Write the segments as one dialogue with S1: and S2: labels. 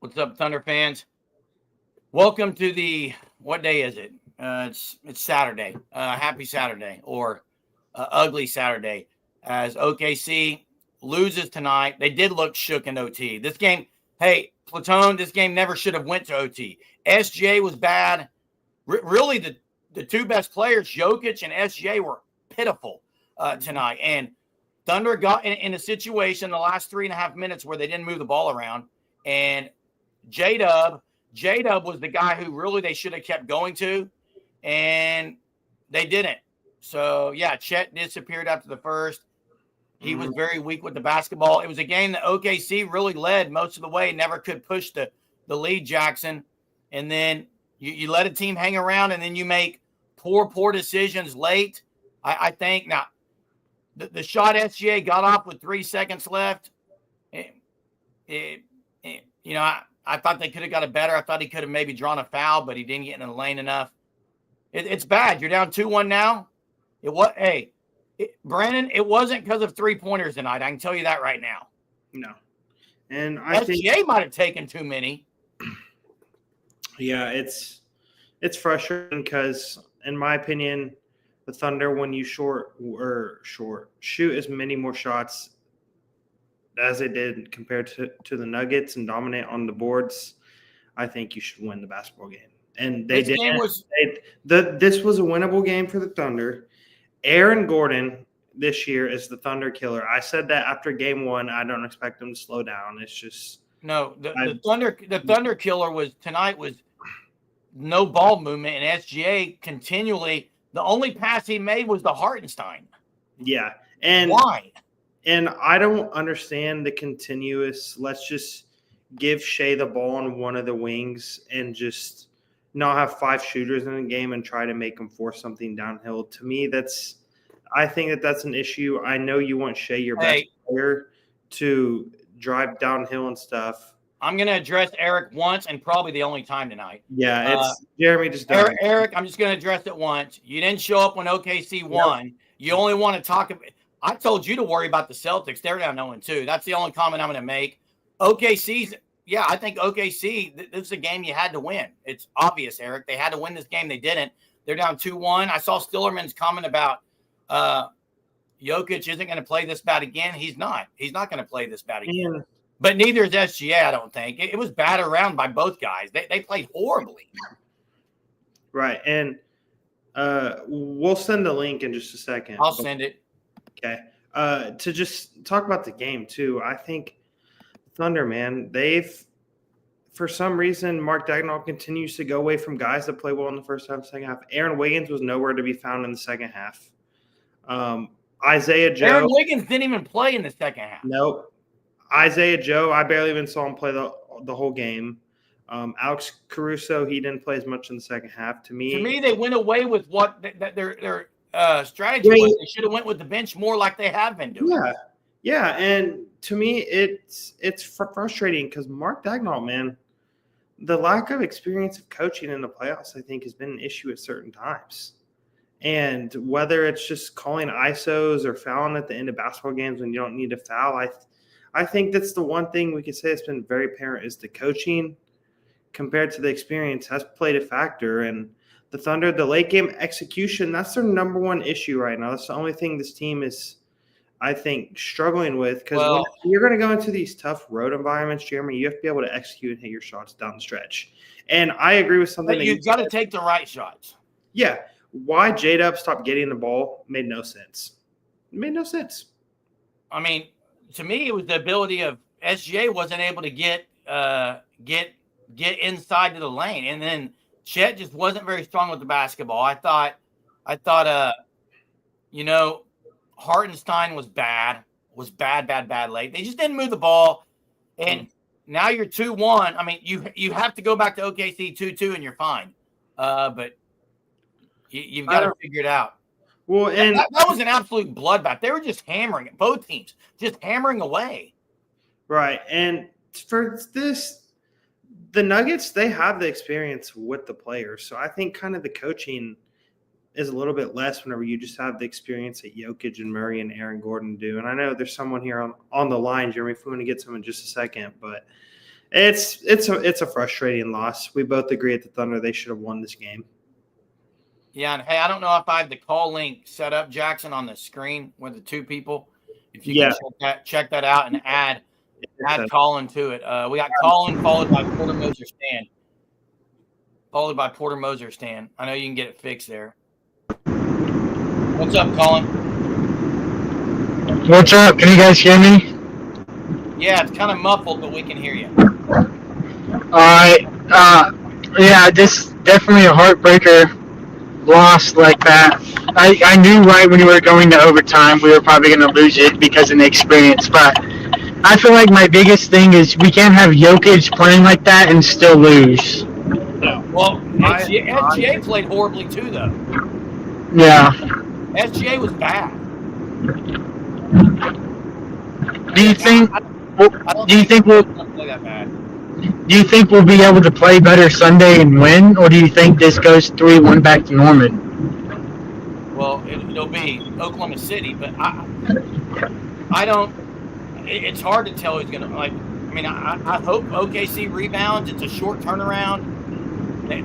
S1: What's up, Thunder fans? Welcome to what day is it? It's Saturday. Happy Saturday or ugly Saturday as OKC loses tonight. They did look shook in OT. This game, hey, Platone, this game never should have went to OT. SJ was bad. Really, the two best players, Jokic and SJ, were pitiful tonight. And Thunder got in a situation the last 3.5 minutes where they didn't move the ball around. And J-Dub was the guy who really they should have kept going to, and they didn't. So, yeah, Chet disappeared after the first. He was very weak with the basketball. It was a game that OKC really led most of the way, never could push the lead, Jackson. And then you let a team hang around, and then you make poor decisions late. I think now the shot SGA got off with 3 seconds left. I thought they could have got it better. I thought he could have maybe drawn a foul, but he didn't get in the lane enough. It's bad. You're down 2-1 now. Brandon, it wasn't because of 3-pointers tonight. I can tell you that right now.
S2: No. And I think
S1: SGA might have taken too many.
S2: Yeah, it's frustrating because, in my opinion, the Thunder, when you shoot as many more shots as they did compared to the Nuggets and dominate on the boards, I think you should win the basketball game. And they did. This was a winnable game for the Thunder. Aaron Gordon this year is the Thunder killer. I said that after game 1. I don't expect them to slow down. It's just
S1: the Thunder killer tonight was no ball movement, and SGA continually. The only pass he made was the Hartenstein.
S2: Yeah, and
S1: why?
S2: And I don't understand the continuous. Let's just give Shai the ball on one of the wings and just not have 5 shooters in the game and try to make them force something downhill. To me, I think that's an issue. I know you want Shai, your best player, to drive downhill and stuff.
S1: I'm going to address Eric once and probably the only time tonight.
S2: Yeah, it's Jeremy just
S1: done. Eric, I'm just going to address it once. You didn't show up when OKC won. Yep. You only want to talk about – I told you to worry about the Celtics. They're down 0-2. That's the only comment I'm going to make. OKC's – yeah, I think OKC, this is a game you had to win. It's obvious, Eric. They had to win this game. They didn't. They're down 2-1. I saw Stillerman's comment about Jokic isn't going to play this bad again. He's not. He's not going to play this bad again. Yeah. But neither is SGA, I don't think. It was battered around by both guys. They played horribly.
S2: Right. And we'll send the link in just a second.
S1: I'll send it.
S2: Okay. To just talk about the game, too, I think Thunder, man, for some reason, Mark Daigneault continues to go away from guys that play well in the first half, second half. Aaron Wiggins was nowhere to be found in the second half. Isaiah Joe.
S1: Aaron Wiggins didn't even play in the second half.
S2: Nope. Isaiah Joe, I barely even saw him play the whole game. Alex Caruso, he didn't play as much in the second half. To me,
S1: they went away with what their strategy was. They should have went with the bench more like they have been doing.
S2: Yeah, and to me, it's frustrating because Mark Daigneault, man, the lack of experience of coaching in the playoffs, I think, has been an issue at certain times. And whether it's just calling ISOs or fouling at the end of basketball games when you don't need to foul, I think that's the one thing we can say that's been very apparent is the coaching compared to the experience has played a factor. And the Thunder, the late game execution, that's their number one issue right now. That's the only thing this team is, I think, struggling with. Because when you're going to go into these tough road environments, Jeremy, you have to be able to execute and hit your shots down the stretch. And I agree with something.
S1: But you've got to take the right shots.
S2: Yeah. Why J-Dub stopped getting the ball made no sense. It made no sense.
S1: I mean, to me, it was the ability of SGA wasn't able to get inside to the lane, and then Chet just wasn't very strong with the basketball. I thought, Hartenstein was bad late. They just didn't move the ball, and now you're 2-1. I mean, you have to go back to OKC 2-2, and you're fine. But you've got to figure it out.
S2: Well, and
S1: that was an absolute bloodbath. They were just hammering it. Both teams just hammering away.
S2: Right. And for this, the Nuggets, they have the experience with the players. So I think kind of the coaching is a little bit less whenever you just have the experience that Jokic and Murray and Aaron Gordon do. And I know there's someone here on the line, Jeremy, if we want to get to him in just a second. But It's a frustrating loss. We both agree at the Thunder they should have won this game.
S1: Yeah, and hey, I don't know if I have the call link set up, Jackson, on the screen with the two people. If you can check that out and add Colin to it. We got Colin followed by Porter Moser Stan. I know you can get it fixed there. What's up, Colin?
S3: What's up? Can you guys hear me?
S1: Yeah, it's kind of muffled, but we can hear you.
S3: All right. Yeah, this definitely a heartbreaker loss like that. I knew right when we were going to overtime we were probably going to lose it because of the experience, but I feel like my biggest thing is we can't have Jokic playing like that and still lose.
S2: No.
S1: Well, SGA played horribly too, though.
S3: Yeah.
S1: SGA was bad.
S3: Do you think? Do you think we'll
S1: play that bad?
S3: Do you think we'll be able to play better Sunday and win, or do you think this goes 3-1 back to Norman?
S1: Well, it'll be Oklahoma City, but I don't. It's hard to tell who's going to like. I mean, I hope OKC rebounds. It's a short turnaround.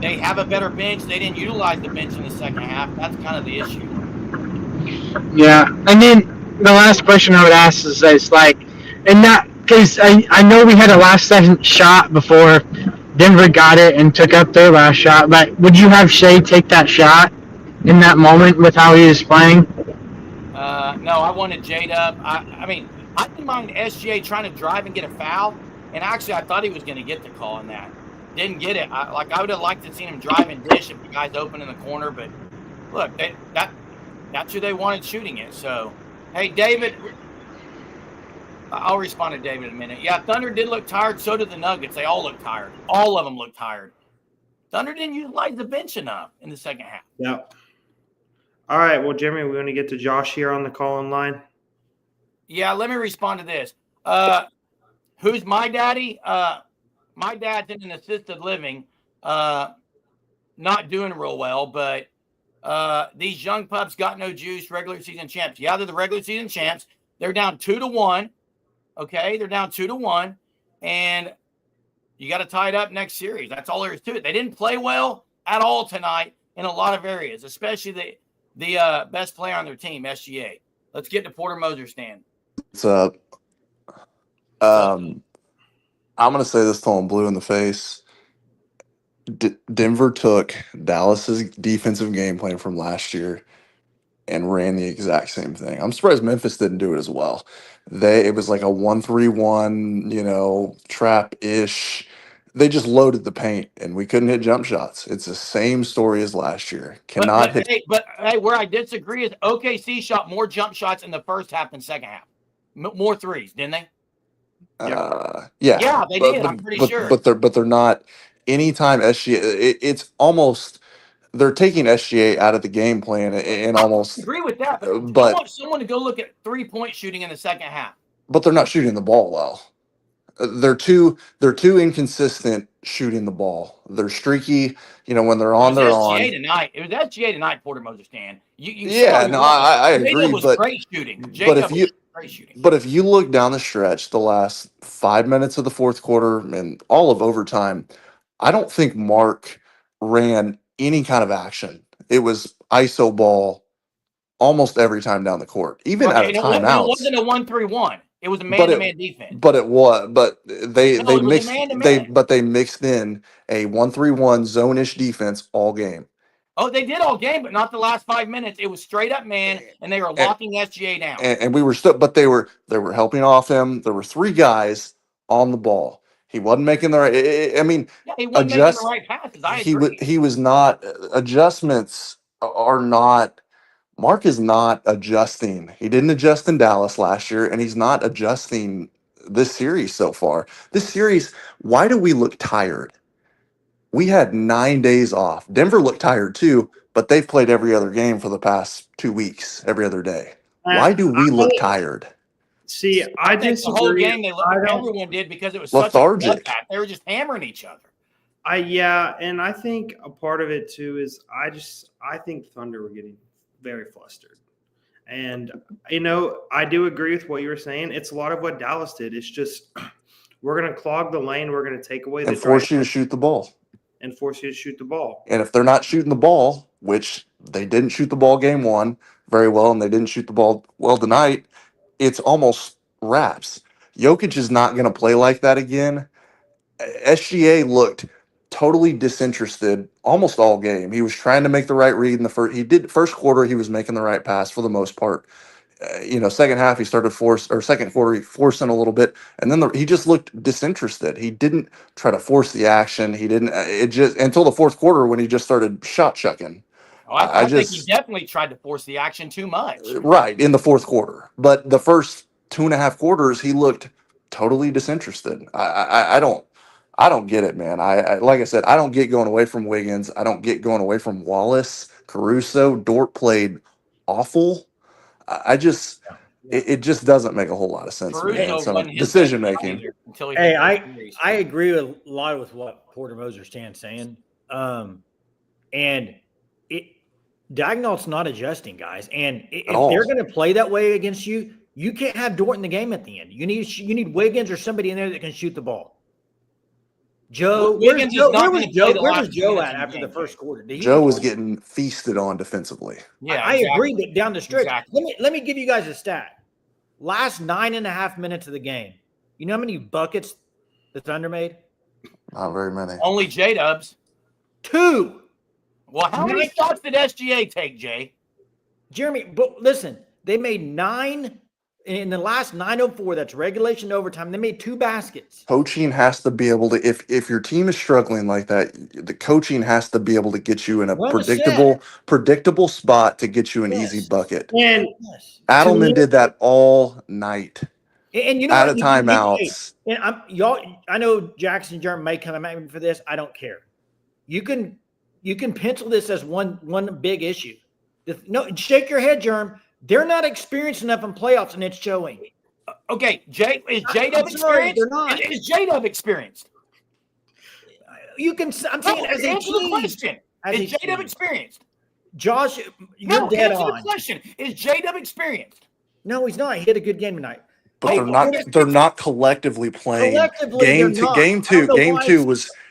S1: They have a better bench. They didn't utilize the bench in the second half. That's kind of the issue.
S3: Yeah, and then the last question I would ask is like, and not because I know we had a last second shot before Denver got it and took up their last shot, but would you have Shai take that shot in that moment with how he was playing?
S1: No, I wanted Jade up. I mean, I didn't mind SGA trying to drive and get a foul, and actually I thought he was going to get the call on that. Didn't get it. I would have liked to see him drive and dish if the guy's open in the corner, but look, that's who they wanted shooting it. So, hey, David, I'll respond to David in a minute. Yeah, Thunder did look tired. So did the Nuggets. They all looked tired. All of them looked tired. Thunder didn't utilize the bench enough in the second half.
S2: Yeah. All right. Well, Jeremy, we want to get to Josh here on the call-in line.
S1: Yeah, let me respond to this. Who's my daddy? My dad's in an assisted living, not doing real well, but these young pups got no juice, regular season champs. Yeah, they're the regular season champs. They're down 2-1. Okay, they're down 2-1, and you got to tie it up next series. That's all there is to it. They didn't play well at all tonight in a lot of areas, especially the best player on their team, SGA. Let's get to Porter Moser Stan.
S4: What's up? I'm going to say this till I'm blue in the face. Denver took Dallas's defensive game plan from last year and ran the exact same thing. I'm surprised Memphis didn't do it as well. It was like a 1-3-1, trap-ish. They just loaded the paint, and we couldn't hit jump shots. It's the same story as last year. Cannot hit.
S1: But where I disagree is OKC shot more jump shots in the first half than second half. More threes, didn't they?
S4: Yeah,
S1: they did. I'm pretty sure.
S4: But they're not. Anytime SGA, it's almost they're taking SGA out of the game plan and almost.
S1: I agree with that, but I want someone to go look at 3-point shooting in the second half.
S4: But they're not shooting the ball well. They're too inconsistent shooting the ball. They're streaky. When they're on, they're on.
S1: Tonight. It was SGA tonight, Porter Moser Stan.
S4: I agree.
S1: Was
S4: but
S1: great shooting.
S4: But if you look down the stretch, the last 5 minutes of the fourth quarter and all of overtime, I don't think Mark ran any kind of action. It was ISO ball almost every time down the court, even out of timeouts.
S1: It wasn't a 1-3-1. It was a man-to-man defense.
S4: But it was. But they mixed in a 1-3-1 zone-ish defense all game.
S1: Oh, they did all game, but not the last 5 minutes. It was straight up man, and they were locking SGA down.
S4: And we were still, but they were helping off him. There were 3 guys on the ball. He wasn't making the right.
S1: He wasn't making the right passes. I agree.
S4: He was not. Adjustments are not. Mark is not adjusting. He didn't adjust in Dallas last year, and he's not adjusting this series so far. This series, why do we look tired? We had 9 days off. Denver looked tired too, but they've played every other game for the past 2 weeks, every other day. Why do we look tired?
S2: See, I disagree.
S1: The whole game everyone did because it was
S4: lethargic.
S1: Such a bloodbath. They were just hammering each other.
S2: And I think a part of it too is I think Thunder were getting very flustered. And I do agree with what you were saying. It's a lot of what Dallas did. It's just We're going to clog the lane. We're going to take away the
S4: and force
S2: drive
S4: you to shoot the ball.
S2: and force you to shoot the ball.
S4: And if they're not shooting the ball, which they didn't shoot the ball game one very well, and they didn't shoot the ball well tonight, it's almost wraps. Jokic is not going to play like that again. SGA looked totally disinterested almost all game. He was trying to make the right read in the first. He did first quarter. He was making the right pass for the most part. Second half he started second quarter he forcing a little bit, and then he just looked disinterested. He didn't try to force the action. He didn't. It just until the fourth quarter when he just started shot chucking.
S1: Oh, I think he definitely tried to force the action too much.
S4: Right in the fourth quarter, but the first 2.5 quarters he looked totally disinterested. I don't get it, man. I like I said, I don't get going away from Wiggins. I don't get going away from Wallace, Caruso. Dort played awful. I just it just doesn't make a whole lot of sense to me. So decision making.
S5: Hey, I agree with a lot with what Porter Moser Stan's saying. And Dagnall's not adjusting, guys. And if they're going to play that way against you, you can't have Dort in the game at the end. You need Wiggins or somebody in there that can shoot the ball. Joe, where was Joe at after the first quarter?
S4: Joe was getting feasted on defensively.
S5: Yeah, I agree that down the stretch. Exactly. Let me give you guys a stat. Last 9.5 minutes of the game, you know how many buckets the Thunder made?
S4: Not very many.
S1: Only J-Dubs.
S5: 2.
S1: Well, how many shots did SGA take, Jay?
S5: Jeremy, but listen, they made 9 in the last 9:04. That's regulation overtime. They made 2 baskets.
S4: Coaching has to be able to, if your team is struggling like that, the coaching has to be able to get you in a predictable spot to get you an easy bucket.
S2: And
S4: Adelman did that all night.
S5: And you know
S4: out of timeouts.
S5: And I know Jackson Jeremy may come at me for this. I don't care. You can pencil this as one big issue. No, shake your head, Jerm. They're not experienced enough in playoffs, and it's showing.
S1: Okay, is J-Dub experienced?
S5: They're not.
S1: Is J-Dub experienced?
S5: I'm saying as a
S1: answer the question. Is J-Dub experienced?
S5: Josh, you're dead on.
S1: The question. Is J-Dub experienced?
S5: No, he's not. He had a good game tonight.
S4: But they're not collectively playing.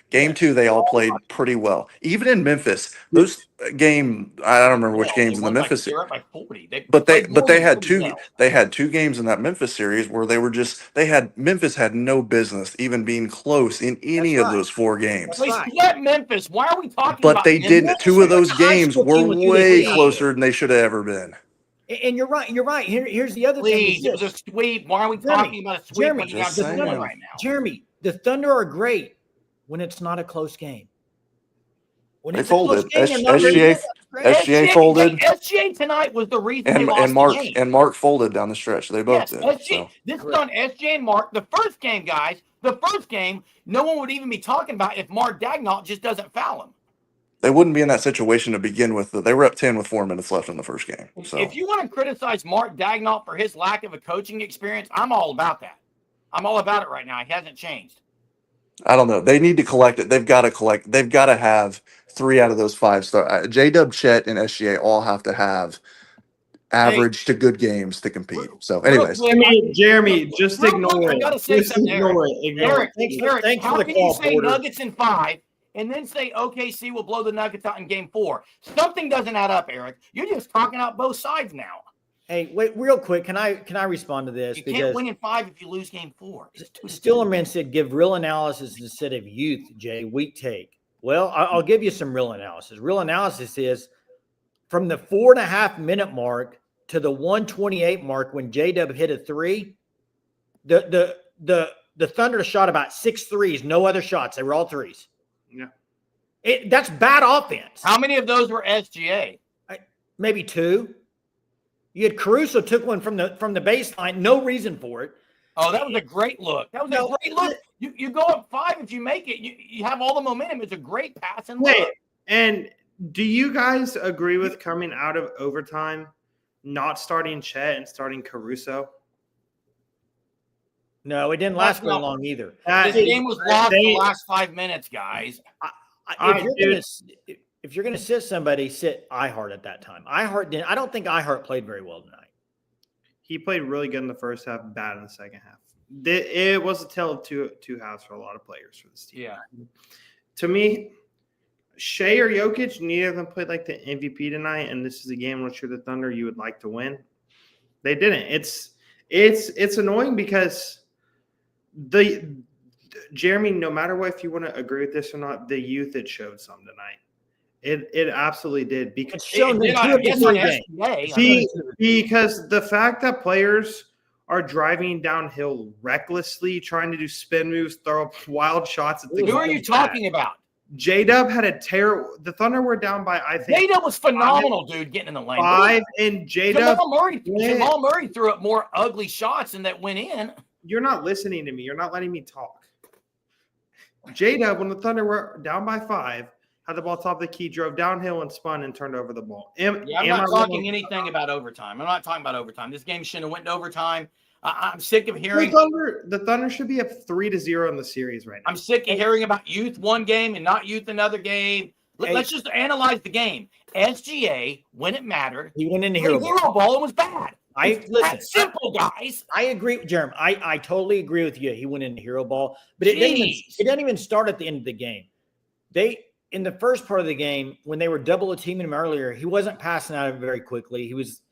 S4: Game two, they all played pretty well. Even in Memphis, those I don't remember which games in the Memphis.
S1: They were up by 40.
S4: But they had two. Well. They had 2 games in that Memphis series where Memphis had no business even being close in any of those 4 games.
S1: Let Memphis. Why are we talking?
S4: But they didn't. 2 of those games were way closer than they should have ever been.
S5: And you're right. Here's the other
S1: thing. It was a sweep. Why are we talking about a sweep right now?
S5: Jeremy, the Thunder are great when it's not a close game. When
S4: they folded. SGA folded.
S1: SGA tonight was the reason they lost the game.
S4: And Mark folded down the stretch. They both did.
S1: This is on SGA and Mark. The first game, guys, no one would even be talking about if Mark Dagnall just doesn't foul him.
S4: They wouldn't be in that situation to begin with. They were up 10 with 4 minutes left in the first game. So
S1: if you want to criticize Mark Dagnall for his lack of a coaching experience, I'm all about that. I'm all about it right now. He hasn't changed.
S4: I don't know. They need to collect it. They've got to collect. They've got to have 3 out of those 5 stars. J-Dub, Chet, and SGA all have to have average to good games to compete. So, anyways.
S2: Jeremy, just ignore it.
S1: I got to say something, Eric.
S2: Eric,
S5: thanks
S1: how
S5: for the
S1: can
S5: call,
S1: you say
S5: Porter.
S1: Nuggets in 5 and then say OKC will blow the Nuggets out in game 4? Something doesn't add up, Eric. You're just talking out both sides now.
S5: Hey, wait, real quick. Can I respond to this?
S1: You can't win in 5 if you lose game 4.
S5: Stillerman said, give real analysis instead of youth, Jay. Weak take. Well, I'll give you some real analysis. Real analysis is from the 4.5 minute mark to the 128 mark when J-Dub hit a 3, the Thunder shot about 6 threes, no other shots. They were all 3s.
S2: Yeah.
S5: That's bad offense.
S1: How many of those were SGA?
S5: Maybe 2. You had Caruso took one from the baseline, no reason for it.
S1: Oh, that was a great look. That was a great look. You go up 5 if you make it. You have all the momentum. It's a great pass and look.
S2: And do you guys agree with coming out of overtime, not starting Chet and starting Caruso?
S5: No, it didn't last very long either.
S1: This game was lost in the last 5 minutes, guys.
S5: If you're going to sit somebody, sit iHeart at that time. I don't think iHeart played very well tonight.
S2: He played really good in the first half, bad in the second half. It was a tale of two halves for a lot of players for this team.
S1: Yeah.
S2: To me, Shai or Jokic, neither of them played like the MVP tonight, and this is a game which you're the Thunder you would like to win. They didn't. It's annoying because Jeremy, no matter what, if you want to agree with this or not, the youth it showed some tonight. It absolutely did because because the fact that players are driving downhill recklessly, trying to do spin moves, throw up wild shots at the
S1: Who are you talking about?
S2: J-Dub had a terrible. The Thunder were down by, I think.
S1: J-Dub was phenomenal, dude, getting in the lane.
S2: 5, and J-Dub.
S1: Jamal Murray threw up more ugly shots than that went in.
S2: You're not listening to me. You're not letting me talk. J-Dub, when the Thunder were down by 5, had the ball top of the key, drove downhill and spun and turned over the ball.
S1: I'm not talking anything about overtime. I'm not talking about overtime. This game shouldn't have went to overtime. I'm sick of hearing
S2: the Thunder should be up 3-0 in the series right now.
S1: I'm sick of hearing about youth one game and not youth another game. Let's just analyze the game. SGA, when it mattered,
S5: he went in the hero
S1: ball and was bad.
S5: That's
S1: simple, guys.
S5: I agree, Jeremy. I totally agree with you. He went into hero ball, but it didn't even start at the end of the game. In the first part of the game, when they were double teaming him earlier, he wasn't passing out very quickly. He was,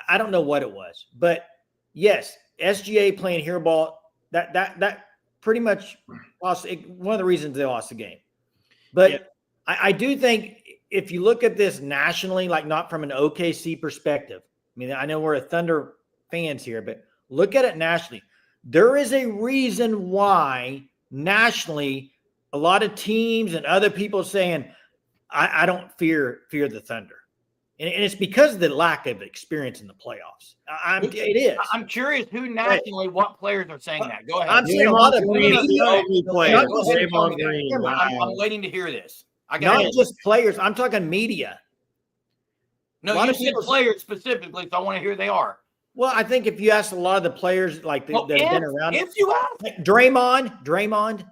S5: I don't know what it was, but yes, SGA playing hero ball, that pretty much lost one of the reasons they lost the game. But yeah. I do think if you look at this nationally, like not from an OKC perspective, I mean, I know we're a Thunder fans here, but look at it nationally. There is a reason why nationally a lot of teams and other people saying, I don't fear the Thunder. And it's because of the lack of experience in the playoffs. It is.
S1: I'm curious who nationally, what players are saying that. Go ahead.
S5: I'm seeing a lot of
S2: players.
S1: I'm waiting to hear this.
S5: Not just players. I'm talking media.
S1: No, you said players specifically, so I want to hear who they are.
S5: Well, I think if you ask a lot of the players that have been around.
S1: If you ask.
S5: Draymond,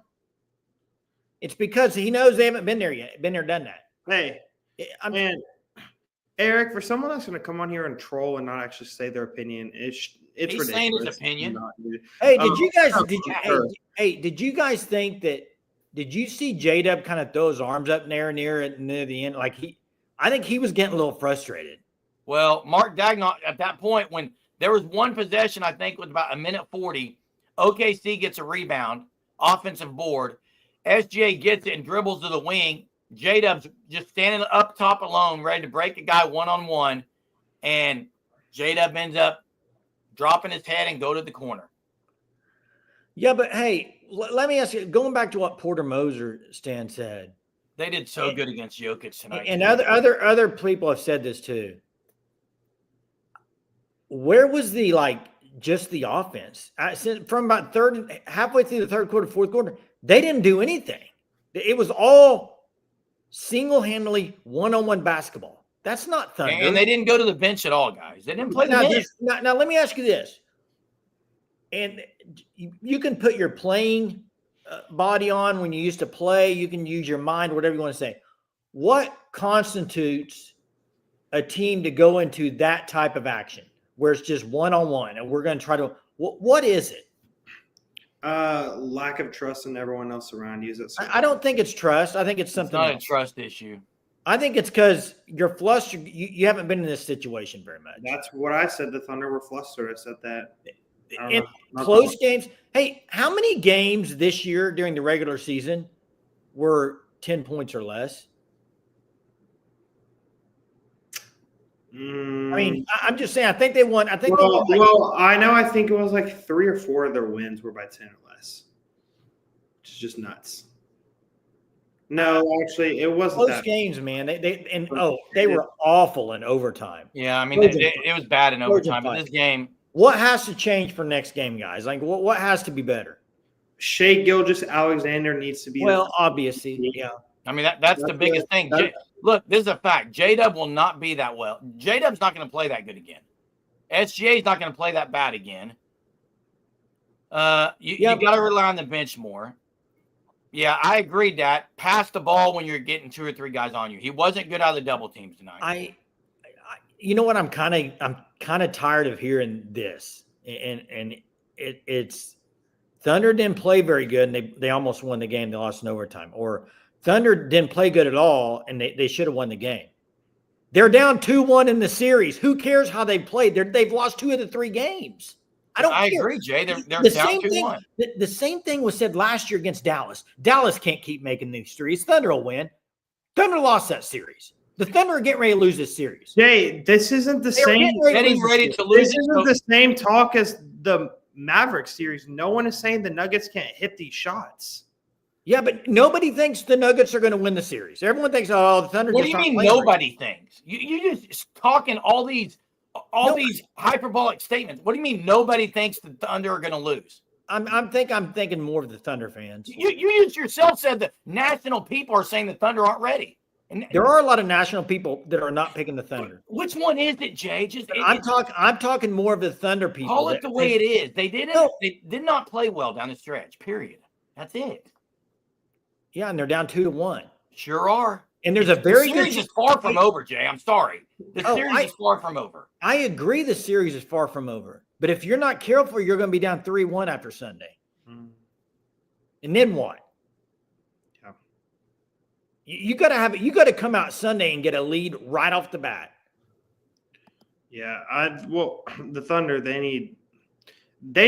S5: it's because he knows they haven't been there yet. Been there, done that.
S2: Hey, man. Eric, for someone that's going to come on here and troll and not actually say their opinion, it's ridiculous.
S1: Saying his opinion.
S5: Hey, did you guys think that? Did you see J-Dub kind of throw his arms up near the end? I think he was getting a little frustrated.
S1: Well, Mark Daigneault at that point, when there was one possession, I think it was about 1:40. OKC gets a rebound, offensive board. SGA gets it and dribbles to the wing. J-Dub's just standing up top alone, ready to break a guy one-on-one, and J-Dub ends up dropping his head and go to the corner.
S5: Yeah, but hey, let me ask you, going back to what Porter Moser said.
S1: They did so good against Jokic tonight.
S5: And other people have said this too. Where was just the offense? From about halfway through the third quarter, fourth quarter, they didn't do anything. It was all single-handedly one-on-one basketball. That's not Thunder.
S1: And they didn't go to the bench at all, guys. They didn't play the bench.
S5: Now, let me ask you this. And you can put your playing body on when you used to play. You can use your mind, whatever you want to say. What constitutes a team to go into that type of action where it's just one-on-one and we're going to try to – what is it?
S2: Lack of trust in everyone else around you.
S5: I don't think it's trust. I think it's something else.
S1: Not a trust issue.
S5: I think it's because you're flustered. You haven't been in this situation very much.
S2: That's what I said. The Thunder were flustered. I said that.
S5: In close games. Hey, how many games this year during the regular season were 10 points or less? I mean, I'm just saying. I think they won. I think.
S2: I know. I think it was like 3 or 4 of their wins were by 10 or less, which is just nuts. No, actually, it wasn't
S5: close games, man. They were awful in overtime.
S1: Yeah, I mean, it was bad in overtime. But this game,
S5: what has to change for next game, guys? Like, what has to be better?
S2: ShaiGilgeous-Alexander needs to be.
S5: Well, obviously, yeah.
S1: I mean, that's the biggest thing. Look, this is a fact. J-Dub will not be that well. J-Dub's not going to play that good again. SGA is not going to play that bad again. You got to rely on the bench more. Yeah, I agreed that. Pass the ball when you're getting 2 or 3 guys on you. He wasn't good out of the double teams tonight.
S5: You know what? I'm kind of tired of hearing this, and it's Thunder didn't play very good, and they almost won the game. They lost in overtime. Or Thunder didn't play good at all, and they should have won the game. They're down 2-1 in the series. Who cares how they played? They've lost 2 of the 3 games. I
S1: agree, Jay. They're
S5: the
S1: down
S5: same
S1: 2-1.
S5: thing. The same thing was said last year against Dallas. Dallas can't keep making these threes. Thunder will win. Thunder lost that series. The Thunder are getting ready to lose this series.
S2: Jay, this isn't the same.
S1: Getting ready to lose.
S2: This isn't the same talk as the Mavericks series. No one is saying the Nuggets can't hit these shots.
S5: Yeah, but nobody thinks the Nuggets are going to win the series. Everyone thinks, oh, the Thunder.
S1: What do you mean nobody thinks? You just talking all these hyperbolic statements. What do you mean nobody thinks the Thunder are going to lose?
S5: I'm thinking more of the Thunder fans.
S1: You yourself said that national people are saying the Thunder aren't ready. And
S5: there are a lot of national people that are not picking the Thunder.
S1: Which one is it, Jay?
S5: I'm talking more of the Thunder people.
S1: Call it the way it is. They did not play well down the stretch. Period. That's it.
S5: Yeah, and they're down 2-1.
S1: Sure are.
S5: And there's a very good
S1: series is far from over, Jay. I'm sorry. The series is far from over.
S5: I agree the series is far from over. But if you're not careful, you're going to be down 3-1 after Sunday. And then what?
S2: Yeah.
S5: You got to come out Sunday and get a lead right off the bat.
S2: Yeah, the Thunder, they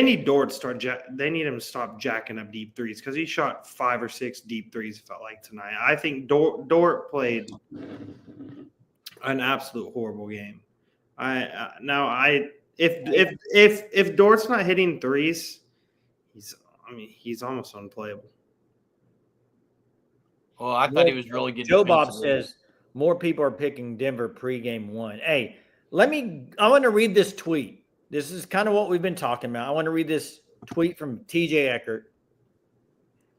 S2: need Dort to start. They need him to stop jacking up deep threes because he shot 5 or 6 deep threes. It felt like tonight. I think Dort played an absolute horrible game. If Dort's not hitting threes, he's almost unplayable.
S1: Well, I thought he was really good.
S5: Joe Bob says more people are picking Denver pregame 1. Hey, I want to read this tweet. This is kind of what we've been talking about. I want to read this tweet from TJ Eckert.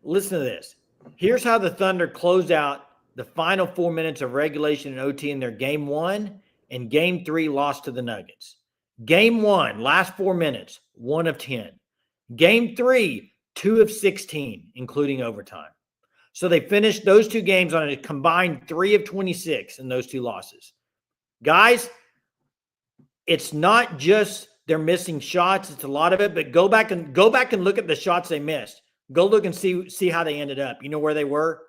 S5: Listen to this. Here's how the Thunder closed out the final 4 minutes of regulation and OT in their game 1 and game 3 lost to the Nuggets. Game 1, last 4 minutes, 1 of 10. Game 3, 2 of 16, including overtime. So they finished those 2 games on a combined 3 of 26 in those 2 losses. Guys, it's not just they're missing shots. It's a lot of it, but go back and look at the shots they missed. Go look and see how they ended up. You know where they were?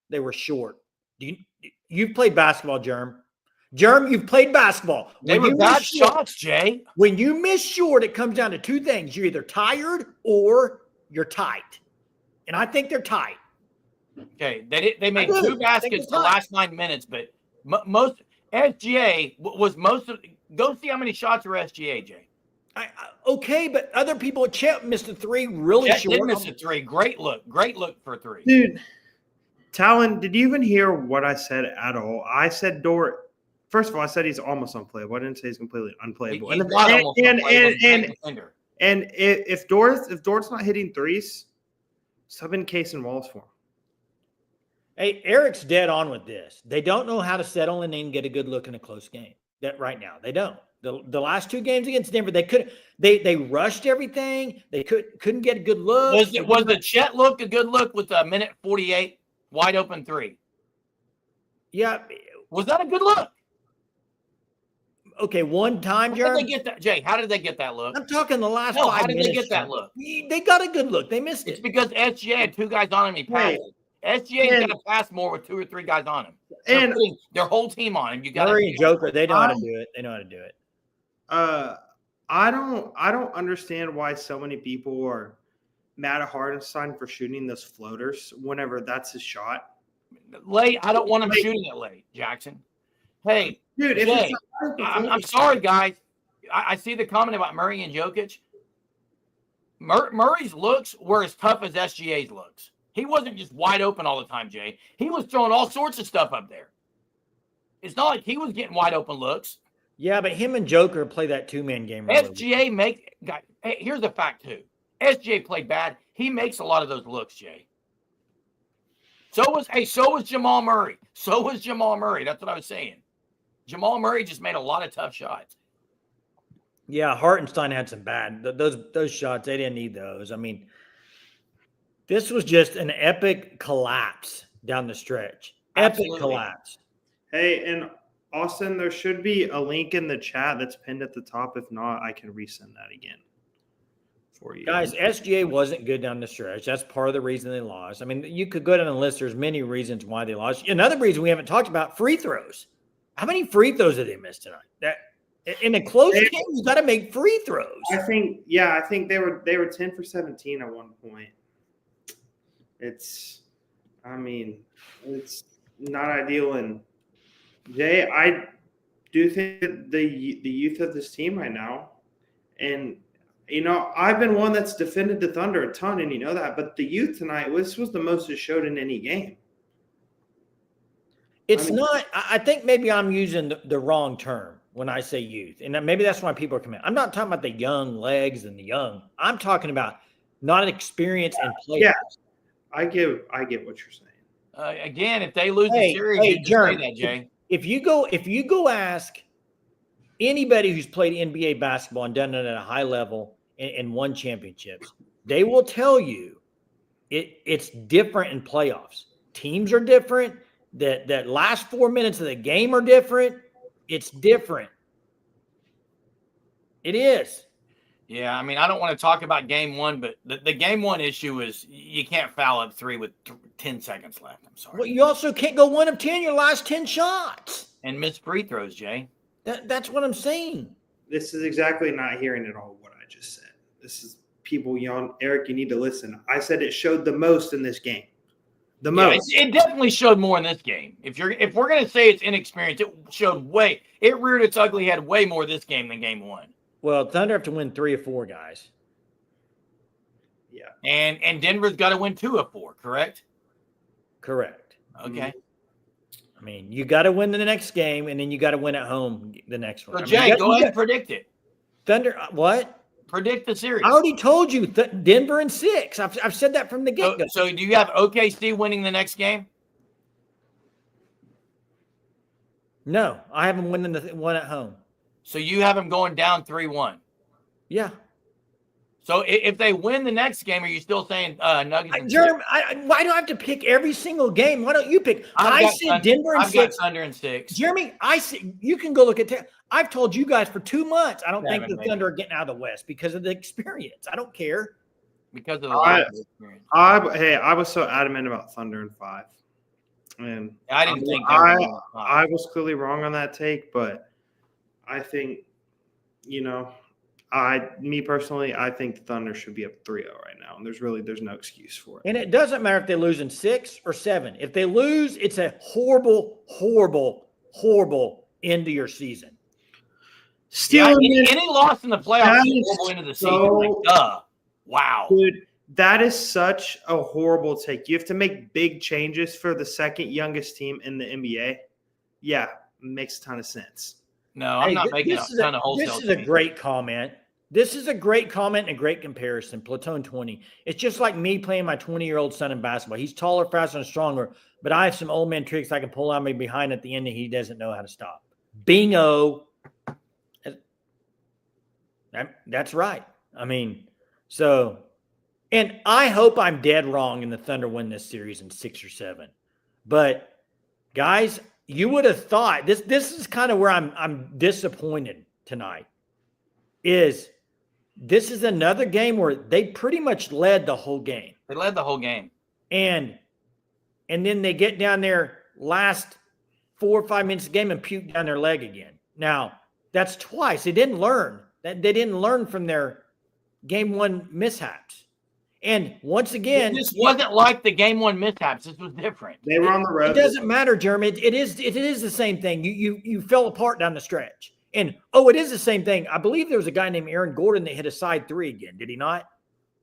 S5: They were short. You've played basketball, Germ. Germ, you've played basketball.
S1: They were bad shots, Jay.
S5: When you miss short, it comes down to 2 things. You're either tired or you're tight. And I think they're tight.
S1: Okay, they made 2 baskets the last 9 minutes, but most SGA was most of. Go see how many shots were SGA, Jay.
S5: Okay, but other people, Chet missed a 3 really
S1: Chet
S5: short.
S1: Did miss a 3. Great look for a 3.
S2: Dude, Talon, did you even hear what I said at all? I said Dort. First of all, I said he's almost unplayable. I didn't say he's completely unplayable. And if Dort's not hitting threes, sub in Case and Wallace for him.
S5: Hey, Eric's dead on with this. They don't know how to settle in and get a good look in a close game. That right now they don't. The last 2 games against Denver, they rushed everything. They couldn't get a good look.
S1: Was the Chet look a good look with a minute 48 wide open 3?
S5: Yeah.
S1: Was that a good look?
S5: Okay, one time,
S1: Jerry. How did they get that, Jay? How did they get that look?
S5: I'm talking the last 5 minutes.
S1: How did they get that look?
S5: They got a good look. They missed it.
S1: It's because SGA had 2 guys on him. He passed. SGA is going to pass more with 2 or 3 guys on him. They're putting their whole team on him. You got
S5: Murray and Joker. They know how to do it. They know how to do it.
S2: I don't understand why so many people are mad at Hartenstein for shooting those floaters whenever that's his shot.
S1: Late, I don't want him shooting it late, Jackson. Hey, dude, Jay, I'm sorry, guys. I see the comment about Murray and Jokic. Murray's looks were as tough as SGA's looks. He wasn't just wide open all the time, Jay. He was throwing all sorts of stuff up there. It's not like he was getting wide open looks.
S5: Yeah, but him and Joker play that 2-man game.
S1: SGA hey, here's the fact too. SGA played bad. He makes a lot of those looks, Jay. So was Jamal Murray. That's what I was saying. Jamal Murray just made a lot of tough shots.
S5: Yeah, Hartenstein had some bad. Those shots, they didn't need those. I mean, this was just an epic collapse down the stretch. Absolutely. Epic collapse.
S2: Hey, and Austin, there should be a link in the chat that's pinned at the top. If not, I can resend that again for you.
S5: Guys, SGA wasn't good down the stretch. That's part of the reason they lost. I mean, you could go down the list. There's many reasons why they lost. Another reason we haven't talked about, free throws. How many free throws did they miss tonight? That in a close game, you got to make free throws.
S2: I think they were 10 for 17 at one point. It's not ideal. And Jay, I do think that the youth of this team right now, and I've been one that's defended the Thunder a ton, and that. But the youth tonight, this was the most it showed in any game.
S5: I think maybe I'm using the wrong term when I say youth. And maybe that's why people are coming. I'm not talking about the young legs and the young. I'm talking about not experience and play.
S2: Yeah, I get what you're saying.
S1: Again, if they lose the series, you
S5: Jerm,
S1: say that, Jay.
S5: If you go ask anybody who's played NBA basketball and done it at a high level and won championships, they will tell you it's different in playoffs. Teams are different. That last 4 minutes of the game are different. It's different. It is.
S1: Yeah, I mean, I don't want to talk about game one, but the game one issue is you can't foul up 3 with 10 seconds left. I'm sorry.
S5: Well, you also can't go 1 of 10 your last 10 shots.
S1: And miss free throws, Jay.
S5: That's what I'm saying.
S2: This is exactly not hearing at all what I just said. This is people yelling, Eric, you need to listen. I said it showed the most in this game. The most.
S1: It definitely showed more in this game. If we're gonna say it's inexperience, it showed way. It reared its ugly head way more this game than game one.
S5: Well, Thunder have to win 3 of 4, guys.
S2: Yeah.
S1: And Denver's got to win 2 of 4, correct?
S5: Correct.
S1: Okay.
S5: I mean, you got to win the next game, and then you got to win at home the next one.
S1: So, Jay, go ahead and predict it.
S5: Thunder, what?
S1: Predict the series.
S5: I already told you, Denver in 6. I've said that from the get-go.
S1: So do you have OKC winning the next game?
S5: No, I have them winning the one at home.
S1: So you have them going down 3-1.
S5: Yeah.
S1: So if they win the next game, are you still saying Nuggets?
S5: Jeremy, why do I have to pick every single game? Why don't you pick? I said Denver in 6.
S1: I've got Thunder in 6.
S5: Jeremy, I said you can go look at. I've told you guys for 2 months. I don't think the Thunder are getting out of the West because of the experience. I don't care.
S1: Because of the experience.
S2: I was so adamant about Thunder in 5, and
S1: I didn't think
S2: I was clearly wrong on that take, but I think me personally, I think the Thunder should be up 3-0 right now, and there's no excuse for it.
S5: And it doesn't matter if they lose in 6 or 7. If they lose, it's a horrible, horrible, horrible end to your season.
S1: Still, any loss in the playoffs is horrible into the season. Wow,
S2: dude, that is such a horrible take. You have to make big changes for the second youngest team in the NBA. Yeah, makes a ton of sense.
S1: No, I'm not making a ton of wholesale.
S5: This is a great comment. This is a great comment and a great comparison. Platoon 20. It's just like me playing my 20-year-old son in basketball. He's taller, faster, and stronger, but I have some old man tricks I can pull out me behind at the end that he doesn't know how to stop. Bingo. That's right. I mean, and I hope I'm dead wrong and the Thunder win this series in 6 or 7. But guys, you would have thought this is kind of where I'm disappointed tonight. This is another game where they pretty much led the whole game.
S1: They led the whole game.
S5: And then they get down there last 4 or 5 minutes of the game and puke down their leg again. Now, that's twice. They didn't learn. They didn't learn from their game 1 mishaps. And once again,
S1: this wasn't like the game 1 mishaps. This was different.
S2: They were on the road.
S5: It doesn't matter, Jeremy. It is the same thing. You fell apart down the stretch. And it is the same thing. I believe there was a guy named Aaron Gordon that hit a side 3 again. Did he not?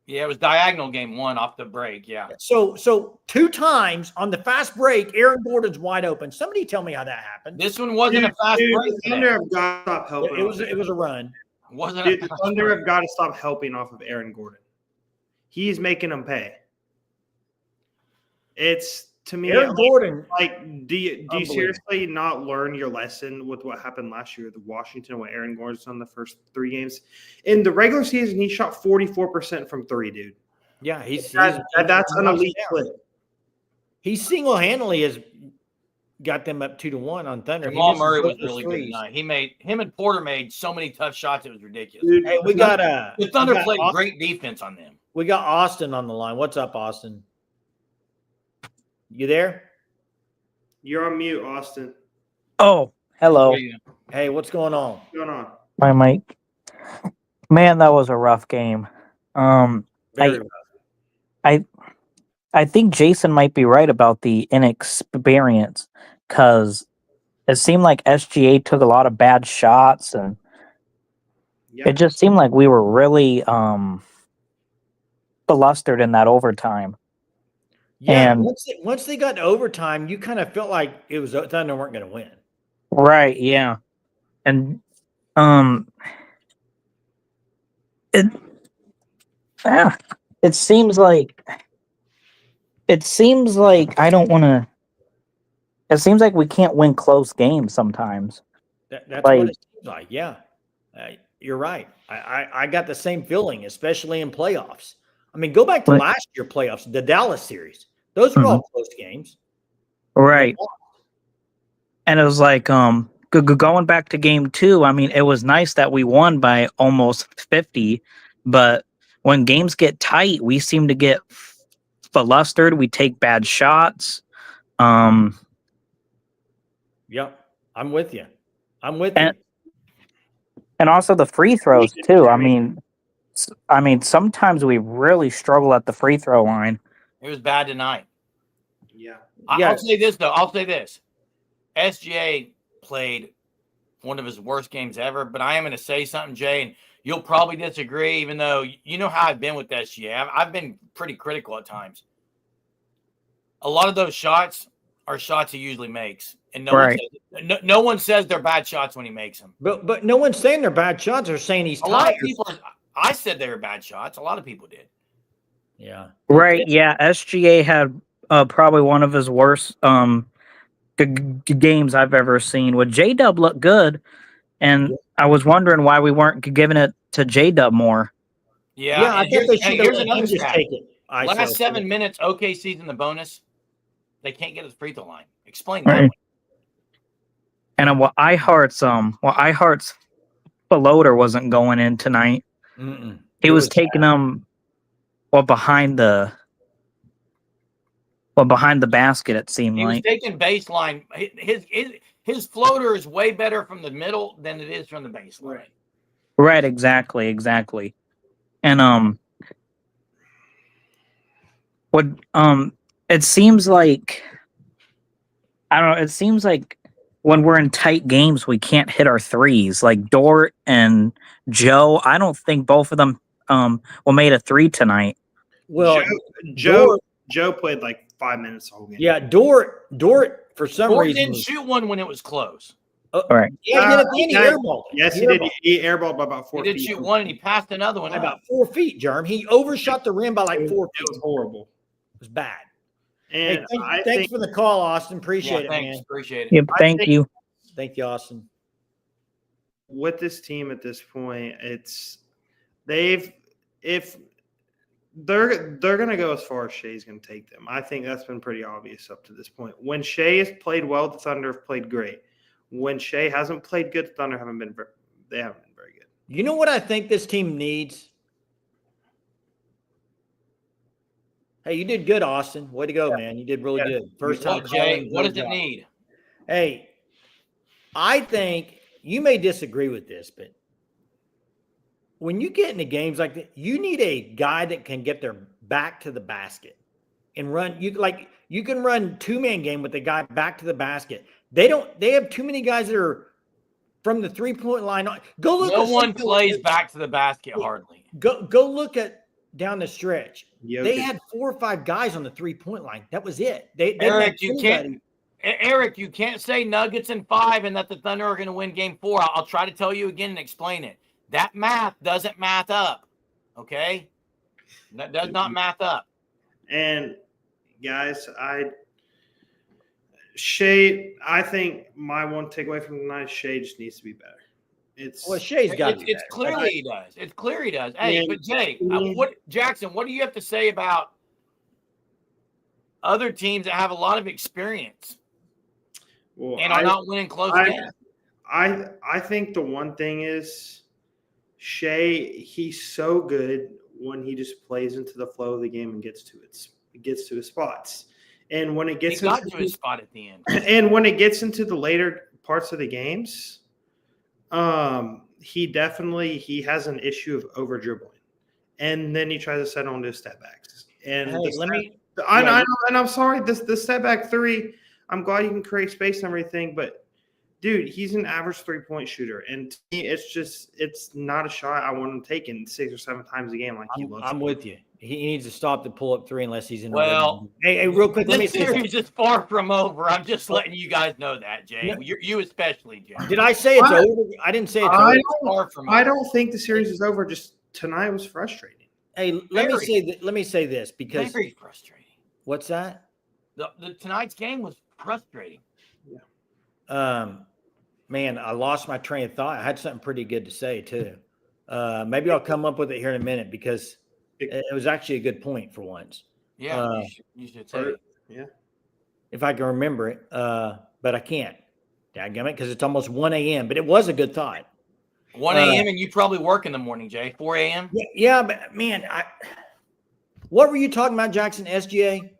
S1: Yeah, it was diagonal game 1 off the break. Yeah.
S5: So 2 times on the fast break, Aaron Gordon's wide open. Somebody tell me how that happened.
S1: This one wasn't a fast break.
S2: The Thunder have got to stop helping.
S5: It was a run.
S2: The Thunder have got to stop helping off of Aaron Gordon. He's making them pay. It's to me,
S5: Aaron Gordon.
S2: Like, do you seriously not learn your lesson with what happened last year with Washington, what Aaron Gordon's done the first 3 games? In the regular season, he shot 44% from 3, dude.
S5: Yeah,
S2: that's an elite clip.
S5: He single-handedly has got them up 2-1 on Thunder.
S1: Jamal Murray was really good tonight. Him and Porter made so many tough shots. It was ridiculous.
S2: Dude,
S5: Hey,
S1: the Thunder played great defense on them.
S5: We got Austin on the line. What's up, Austin? You there?
S2: You're on mute, Austin.
S6: Oh, hello.
S5: Hey, what's going on?
S2: What's going on?
S6: My mic. Man, that was a rough game.
S5: Very rough.
S6: I think Jason might be right about the inexperience, because it seemed like SGA took a lot of bad shots, and it just seemed like we were really flustered in that overtime.
S5: Yeah,
S6: and
S5: once they got to overtime, you kind of felt like it was Thunder weren't going to win.
S6: Right, yeah. And it seems like I don't want to. It seems like we can't win close games sometimes.
S5: That's what it seems like. Yeah, you're right. I got the same feeling, especially in playoffs. I mean, go back to last year playoffs, the Dallas series. Those were all close games.
S6: Right. And it was like going back to game 2. I mean, it was nice that we won by almost 50, but when games get tight, we seem to get flustered. We take bad shots.
S5: Yep, I'm with you. And
S6: also the free throws too. I mean, sometimes we really struggle at the free throw line.
S1: It was bad tonight.
S2: Yeah.
S1: I'll say this though. SGA played one of his worst games ever, but I am going to say something, Jay, and you'll probably disagree, even though you know how I've been with SGA. I've been pretty critical at times. A lot of those shots are shots he usually makes, and no one says they're bad shots when he makes them.
S5: But no one's saying they're bad shots. They're saying he's tired.
S1: A lot of people. I said they were bad shots. A lot of people did.
S5: Yeah.
S6: Right. Yeah. SGA had probably one of his worst games I've ever seen. With J-Dub looked good, and I was wondering why we weren't giving it to J-Dub more.
S1: Yeah.
S5: I think they should
S1: here's another
S5: just
S1: stat.
S5: take it.
S1: Last 7 minutes, OKC's in the bonus. They can't get his free throw line. Explain
S6: Right.
S1: that.
S6: And Ihart's floater wasn't going in tonight. He was taking them behind the basket. It seemed
S1: he
S6: like
S1: was taking baseline. His floater is way better from the middle than it is from the baseline.
S6: Right. Exactly. And it seems like, I don't know. It seems like when we're in tight games, we can't hit our threes. Like Dort and Joe, I don't think both of them made a 3 tonight.
S5: Well,
S2: Joe played like 5 minutes the whole game.
S5: Yeah, Dort for some reason
S1: didn't shoot one when it was close.
S6: Right.
S5: Yeah, he airballed.
S2: Yes, he did. He airballed by about 4 feet.
S1: He did shoot one, and he passed another one
S5: about 4 feet, Jerm. He overshot the rim by like 4 feet.
S2: It was horrible.
S5: It was bad.
S2: And
S5: hey, thanks for the call, Austin. Appreciate it, man.
S1: Appreciate it.
S6: Yep, thank you.
S5: Thank you, Austin.
S2: With this team at this point, they're going to go as far as Shai's going to take them. I think that's been pretty obvious up to this point. When Shai has played well, the Thunder have played great. When Shai hasn't played good, the Thunder haven't been very good.
S5: You know what I think this team needs? Hey, you did good, Austin. Way to go, man. You did really good. First time.
S1: Jay, what does it need?
S5: Hey, I think you may disagree with this, but when you get into games like that, you need a guy that can get their back to the basket and run. You can run 2-man game with the guy back to the basket. They have too many guys that are from the 3-point line. Go look.
S1: No one plays back to the basket hardly.
S5: Go look at down the stretch.
S2: Jokic.
S5: They had 4 or 5 guys on the 3-point line. That was it.
S1: Eric, you can't say Nuggets in 5 and that the Thunder are going to win game 4. I'll try to tell you again and explain it. That math doesn't math up. Okay? That does not math up.
S2: And guys, I think my one takeaway from tonight, Shai just needs to be better.
S5: Shai's got to be
S1: It's clear he does. It's clear he does. Hey, but Jay, Jackson, what do you have to say about other teams that have a lot of experience?
S2: Well,
S1: and are not winning close games.
S2: I think the one thing is Shai, he's so good when he just plays into the flow of the game and gets to his spots. And when it gets
S1: He got to his spot at the end.
S2: And when it gets into the later parts of the games, he has an issue of over dribbling. And then he tries to settle into step backs. And I'm sorry, the step back three, I'm glad you can create space and everything, but dude, he's an average 3-point shooter. And to me, it's not a shot I want him taking 6 or 7 times a game like he loves.
S5: I'm with you. He needs to stop the pull-up three unless he's in.
S1: Well,
S5: hey, real quick, let me say
S1: series is far from over. I'm just letting you guys know that, Jay. You especially, Jay.
S5: Did I say it's over? I didn't say it's over.
S1: Far from
S2: I
S1: over.
S2: don't think the series is over. Just tonight was frustrating.
S5: Hey, let me say this because
S1: very frustrating.
S5: What's that?
S1: The tonight's game was frustrating.
S5: Yeah. Man, I lost my train of thought. I had something pretty good to say too. Maybe I'll come up with it here in a minute because it was actually a good point for once.
S1: Yeah, you should say it.
S2: Yeah.
S5: If I can remember it, but I can't. Dadgummit, because it's almost 1 a.m. But it was a good thought.
S1: 1 a.m. and you probably work in the morning, Jay. 4 a.m.
S5: Yeah, but man, what were you talking about, Jackson? SGA?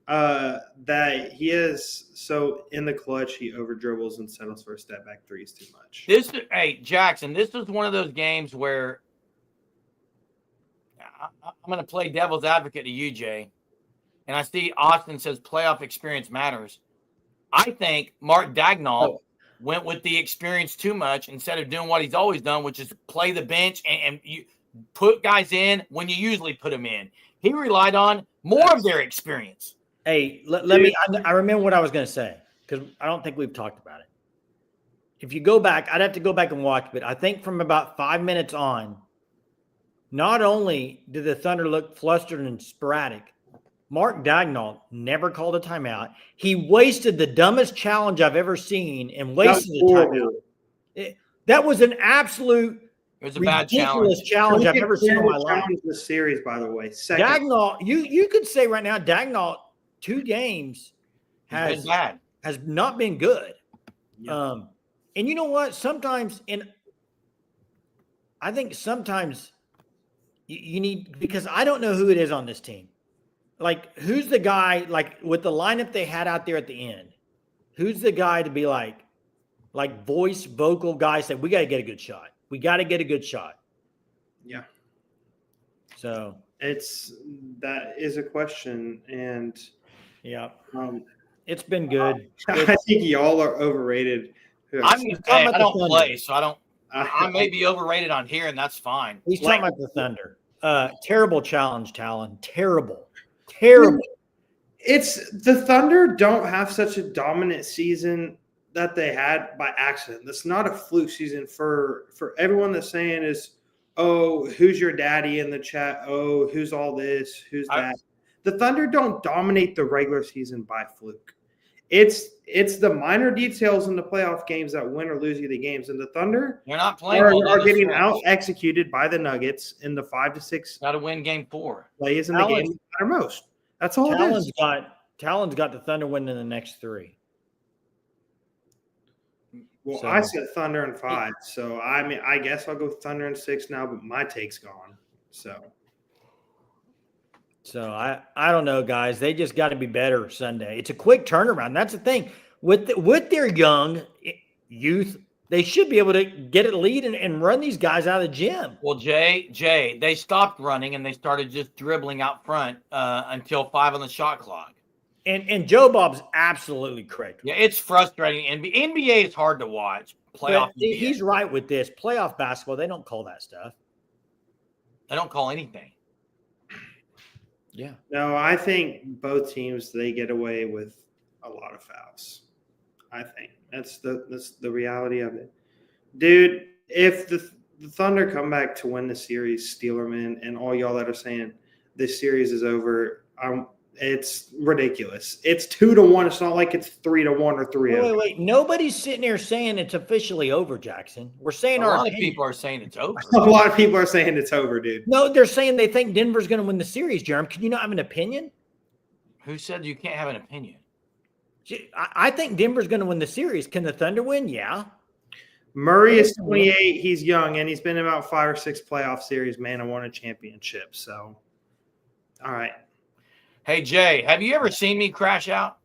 S2: That he is so in the clutch, he over dribbles and settles for a step back threes too much.
S1: Hey, Jackson, this is one of those games where I'm going to play devil's advocate to you, Jay. And I see Austin says playoff experience matters. I think Mark Daigneault went with the experience too much instead of doing what he's always done, which is play the bench and you put guys in when you usually put them in. He relied on more of their experience.
S5: Hey, let me – I remember what I was going to say because I don't think we've talked about it. If you go back, I'd have to go back and watch, but I think from about 5 minutes on, not only did the Thunder look flustered and sporadic, Mark Daigneault never called a timeout. He wasted the dumbest challenge I've ever seen and wasted a timeout. That was an absolute
S1: – It was a bad
S5: challenge I've ever seen in my life.
S2: This series, by the way.
S5: Daigneault, you could say right now, Daigneault, 2 games has not been good.
S2: Yeah.
S5: And you know what? Sometimes, I think sometimes you need, because I don't know who it is on this team. Like, who's the guy, like, with the lineup they had out there at the end, who's the guy to be like vocal guy say, we got to get a good shot. We got to get a good shot.
S2: Yeah.
S5: So
S2: that is a question. And
S5: yeah, it's been good.
S2: I think y'all are overrated.
S1: I don't play, so I may be overrated on here, and that's fine.
S5: He's talking about the Thunder. Terrible challenge, Talon. Terrible.
S2: It's the Thunder don't have such a dominant season that they had by accident. That's not a fluke season for everyone that's saying is, oh, who's your daddy in the chat? Oh, who's all this? Who's that? The Thunder don't dominate the regular season by fluke. It's the minor details in the playoff games that win or lose you the games. And the Thunder are getting out executed by the Nuggets in the 5 to 6.
S1: Got to win game 4.
S2: Plays in the game that matter most. That's all it is.
S5: Talon's got the Thunder winning the next 3.
S2: Well, I said Thunder in 5, so I mean, I guess I'll go Thunder in 6 now, but my take's gone.
S5: So I don't know, guys. They just got to be better Sunday. It's a quick turnaround. That's the thing with their young youth. They should be able to get a lead and run these guys out of the gym.
S1: Well, Jay, they stopped running and they started just dribbling out front until 5 on the shot clock.
S5: And Joe Bob's absolutely correct.
S1: Yeah, it's frustrating. NBA is hard to watch. Playoff.
S5: He's right with this. Playoff basketball, they don't call that stuff.
S1: They don't call anything.
S5: Yeah.
S2: No, I think both teams, they get away with a lot of fouls. I think that's the reality of it. Dude, if the Thunder come back to win the series, Steelerman and all y'all that are saying this series is over, it's ridiculous. It's 2-1. It's not like it's 3-1 or 3-0.
S5: Wait. Nobody's sitting there saying it's officially over, Jackson. We're saying
S1: a lot of people are saying it's over.
S2: A lot of people are saying it's over, dude.
S5: No, they're saying they think Denver's going to win the series, Jeremy. Can you not have an opinion?
S1: Who said you can't have an opinion?
S5: I think Denver's going to win the series. Can the Thunder win? Yeah.
S2: Murray is 28. He's young, and he's been in about 5 or 6 playoff series, man, and won a championship. So, all right.
S1: Hey, Jay, have you ever seen me crash out?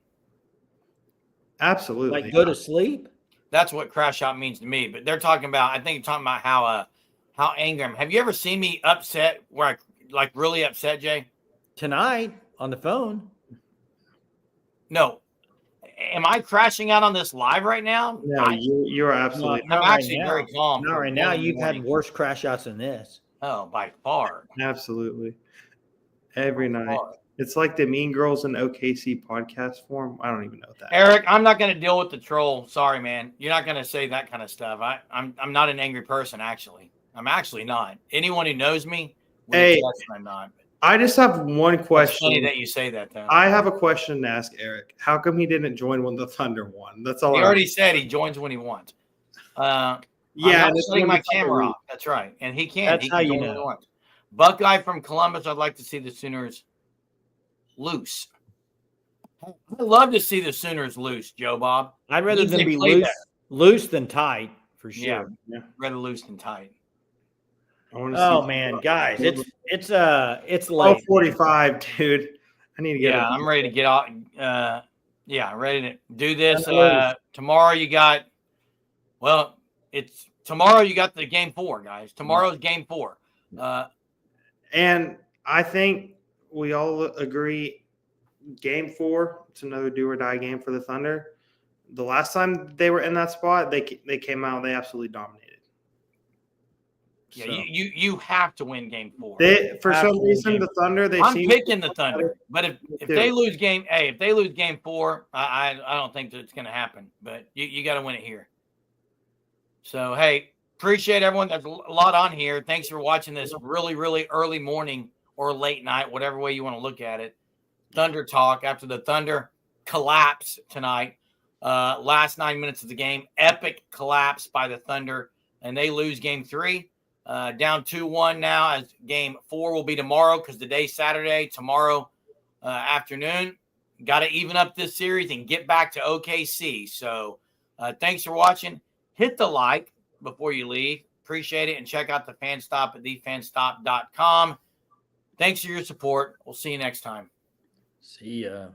S2: Absolutely.
S5: Like go to sleep?
S1: That's what crash out means to me. But they're talking about, I think you're talking about how angry I'm. Have you ever seen me upset where I like really upset, Jay?
S5: Tonight on the phone.
S1: No. Am I crashing out on this live right now?
S2: No, you are absolutely.
S1: I'm actually very calm.
S5: Not right now. You've had worse crash outs than this.
S1: Oh, by far.
S2: Absolutely. Every night. It's like the Mean Girls in OKC podcast form. I don't even know that.
S1: Eric, I'm not going to deal with the troll. Sorry, man. You're not going to say that kind of stuff. I'm not an angry person, actually. I'm actually not. Anyone who knows me, I'm not.
S2: I just have one question.
S1: It's funny that you say that, though.
S2: I have a question to ask Eric. How come he didn't join when the Thunder won? That's all.
S1: He already said he joins when he wants.
S2: Yeah,
S1: I'm not shutting my camera off. That's right, and he can.
S5: That's
S1: he
S5: how
S1: can
S5: you
S1: join when
S5: know.
S1: he wants. Buckeye from Columbus. I'd like to see the Sooners loose. I'd love to see the Sooners loose, Joe Bob.
S5: I'd rather them be loose than tight for sure.
S1: Yeah, rather loose than tight.
S5: Oh man, guys, it's late.
S2: 12:45, dude. I need to get.
S1: Yeah, I'm ready to get off. Ready to do this. Tomorrow you got. Well, it's tomorrow. You got the game 4, guys. Tomorrow's game 4.
S2: And I think we all agree, game 4. It's another do or die game for the Thunder. The last time they were in that spot, they came out. They absolutely dominated.
S1: Yeah, so. you have to win game 4.
S2: For some reason, the Thunder.
S1: I'm picking the Thunder, but if they lose game, if they lose game 4, I don't think that it's going to happen. But you got to win it here. So hey, appreciate everyone. There's a lot on here. Thanks for watching this really really early morning or late night, whatever way you want to look at it. Thunder talk after the Thunder collapse tonight. Last 9 minutes of the game, epic collapse by the Thunder, and they lose game 3. Down 2-1 now, as game 4 will be tomorrow because today's Saturday. Tomorrow afternoon, got to even up this series and get back to OKC. So thanks for watching. Hit the like before you leave. Appreciate it. And check out the Fan Stop at thefanstop.com. Thanks for your support. We'll see you next time.
S5: See ya.